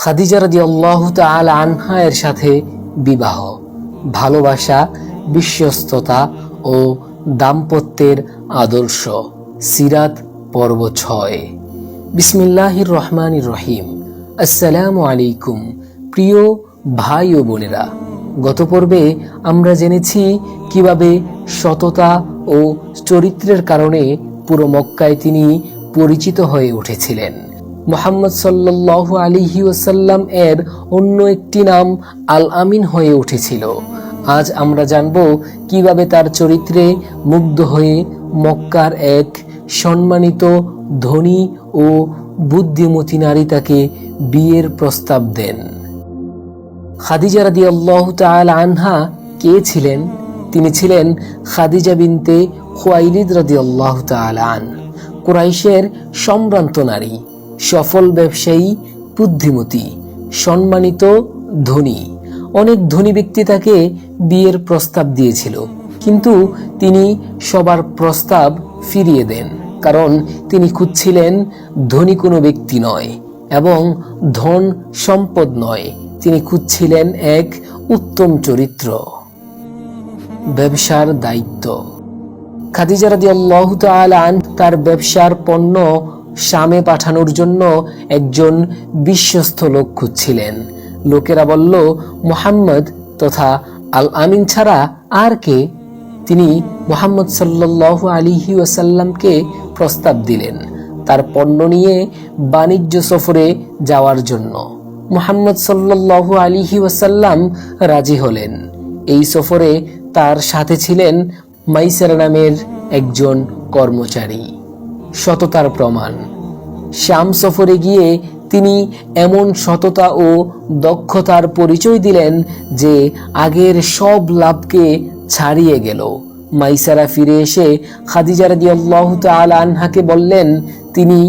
খাদিজা রাদিয়াল্লাহু তাআলা আনহা এর সাথে বিবাহ, ভালোবাসা, বিশ্বস্ততা ও দাম্পত্যের আদর্শ। সিরাত পর্ব 6। বিসমিল্লাহির রহমানির রহিম। আসসালামু আলাইকুম প্রিয় ভাই ও বোনেরা, গত পর্বে আমরা জেনেছি কিভাবে সততা ও চরিত্রের কারণে পুরো মক্কায় তিনি পরিচিত হয়ে উঠেছিলেন। মুহাম্মদ সাল্লাল্লাহু আলাইহি ওয়াসাল্লাম এর অন্য একটি নাম আল আমিন হয়ে উঠেছিল। আজ আমরা জানব কিভাবে তার চরিত্রে মুগ্ধ হয়ে মক্কার এক সম্মানিত, ধনী ও বুদ্ধিমতী নারী তাকে বিয়ের প্রস্তাব দেন। খাদিজা রাদিয়াল্লাহু তাআলা আনহা কে ছিলেন? তিনি ছিলেন খাদিজা বিনতে খুয়াইলিদ রাদিয়াল্লাহু তাআলা আন, কুরাইশের সম্ভ্রান্ত নারী, সফল ব্যবসায়ী, বুদ্ধিমতী, সম্মানিত, ধনী। অনেক ধনী ব্যক্তি তাকে বিয়ের প্রস্তাব দিয়েছিল, কিন্তু তিনি সবার প্রস্তাব ফিরিয়ে দেন, কারণ তিনি খুঁজছিলেন ধনী কোনো ব্যক্তি নয় এবং ধন সম্পদ নয়। তিনি খুঁজছিলেন এক উত্তম চরিত্র। ব্যবসার দায়িত্ব। খাদিজা রাদিয়াল্লাহু তাআলা আনহা তার ব্যবসার পণ্য শামে পাঠানোর জন্য একজন বিশ্বস্ত লোক খুঁজছিলেন। লোকেরা বলল, মুহাম্মদ তথা আল আমিন ছাড়া আর কে? তিনি মুহাম্মদ সাল্লাল্লাহু আলাইহি ওয়াসাল্লামকে প্রস্তাব দিলেন তার পণ্য নিয়ে বাণিজ্য সফরে যাওয়ার জন্য। মুহাম্মদ সাল্লাল্লাহু আলাইহি ওয়াসাল্লাম রাজি হলেন। এই সফরে তার সাথে ছিলেন মাইসারা নামের একজন কর্মচারী। সততার প্রমাণ। শাম সফরে গিয়ে তিনি এমন সততা ও দক্ষতার পরিচয় দিলেন যে আগের সব লাভকে ছাড়িয়ে গেল। মাইসারা ফিরে এসে খাদিজা রাদিয়াল্লাহু তাআলা আনহাকে বললেন, তিনি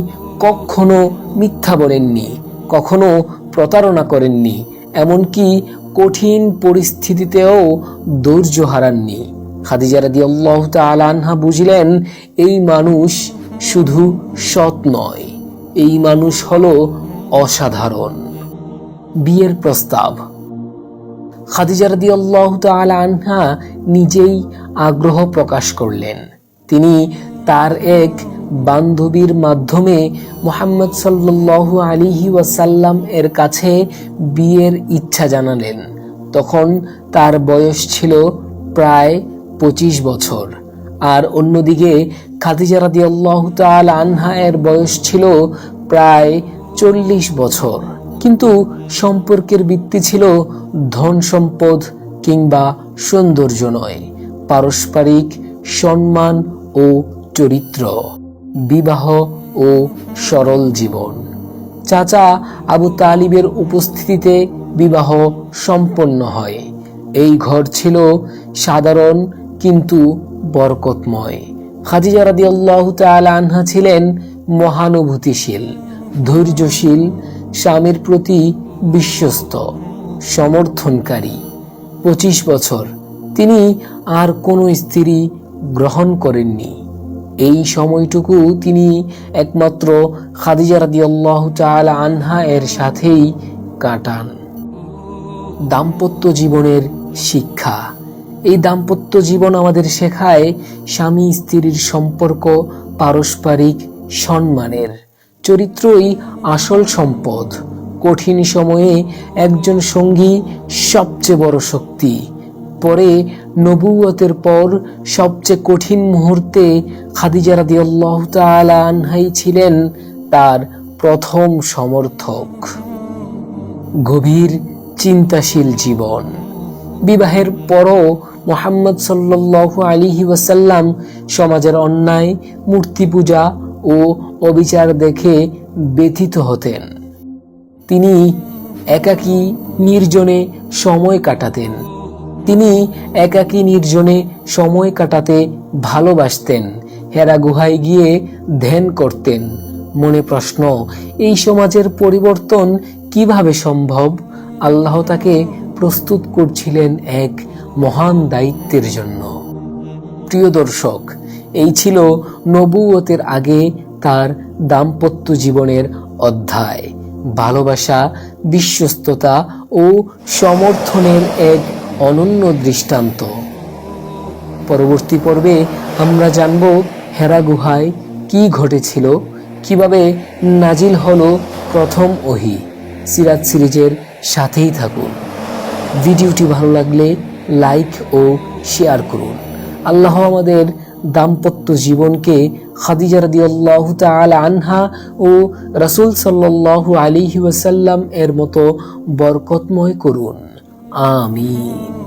কখনো মিথ্যা বলেননি, কখনো প্রতারণা করেননি, এমনকি কঠিন পরিস্থিতিতেও ধৈর্য হারাননি। খাদিজা রাদিয়াল্লাহু তাআলা আনহা বুঝলেন, এই মানুষ শুধু সৎ নয়, এই মানুষ হলো অসাধারণ। বিয়ের প্রস্তাব। খাদিজা রাদিয়াল্লাহু তাআলা আনহা নিজেই আগ্রহ প্রকাশ করলেন। তিনি তার এক বান্ধবীর মাধ্যমে মুহাম্মদ সাল্লাল্লাহু আলাইহি ওয়াসাল্লাম এর কাছে বিয়ের ইচ্ছা জানালেন। তখন তার বয়স ছিল প্রায় 25 বছর, আর অন্যদিকে খাদিজা রাদিয়াল্লাহু তাআলা আনহা এর বয়স ছিল প্রায় 40 বছর। কিন্তু সম্পর্কের ভিত্তি ছিল ধন সম্পদ কিংবা সৌন্দর্য নয়, পারস্পরিক সম্মান ও চরিত্র। বিবাহ ও সরল জীবন। চাচা আবু তালিবের উপস্থিতিতে বিবাহ সম্পন্ন হয়। এই ঘর ছিল সাধারণ কিন্তু বরকতময়। খাদিজা রাদিয়াল্লাহু তাআলা আনহা ছিলেন মহানুভূতিশীল, ধৈর্যশীল, স্বামীর প্রতি বিশ্বস্ত, সমর্থনকারী। 25 বছর তিনি আর কোনো স্ত্রী গ্রহণ করেননি। এই সময়টুকু তিনি একমাত্র খাদিজা রাদিয়াল্লাহু তাআলা আনহা এর সাথেই কাটান। দাম্পত্য জীবনের শিক্ষা। এই দাম্পত্য জীবন আমাদের শেখায় স্বামী স্ত্রীর সম্পর্ক পারস্পরিক সম্মানের। চরিত্রই আসল সম্পদ। কঠিন সময়ে একজন সঙ্গী সবচেয়ে বড় শক্তি। পরে নবুয়তের পর সবচেয়ে কঠিন মুহূর্তে খাদিজা রাদিয়াল্লাহু তাআলা আনহাই ছিলেন তার প্রথম সমর্থক। গভীর চিন্তাশীল জীবন। বিবাহের পরও মুহাম্মদ সাল্লাল্লাহু আলাইহি ওয়াসাল্লাম সমাজের অন্যায়, মূর্তি পূজা ও অবিচার দেখে ব্যথিত হতেন। তিনি একাকী নির্জনে সময় কাটাতে ভালোবাসতেন। হেরা গুহায় গিয়ে ধ্যান করতেন। মনে প্রশ্ন, এই সমাজের পরিবর্তন কিভাবে সম্ভব? আল্লাহ তাকে প্রস্তুত করছিলেন এক মহান দায়িত্বের জন্য। প্রিয় দর্শক, এই ছিল নবুয়তের আগে তার দাম্পত্য জীবনের অধ্যায়। ভালোবাসা, বিশ্বস্ততা ও সমর্থনের এক অনন্য দৃষ্টান্ত। পরবর্তী পর্বে আমরা জানব হেরা গুহায় কি ঘটেছিল, কিভাবে নাজিল হলো প্রথম ওহী। সিরাত সিরিজের সাথেই থাকুন। ভিডিওটি ভালো লাগলে লাইক ও শেয়ার করুন। আল্লাহ আমাদের দাম্পত্য জীবনকে খাদিজা রাদিয়াল্লাহু তাআলা আনহা ও রাসূল সাল্লাল্লাহু আলাইহি ওয়াসাল্লাম এর মতো বরকতময় করুন। আমিন।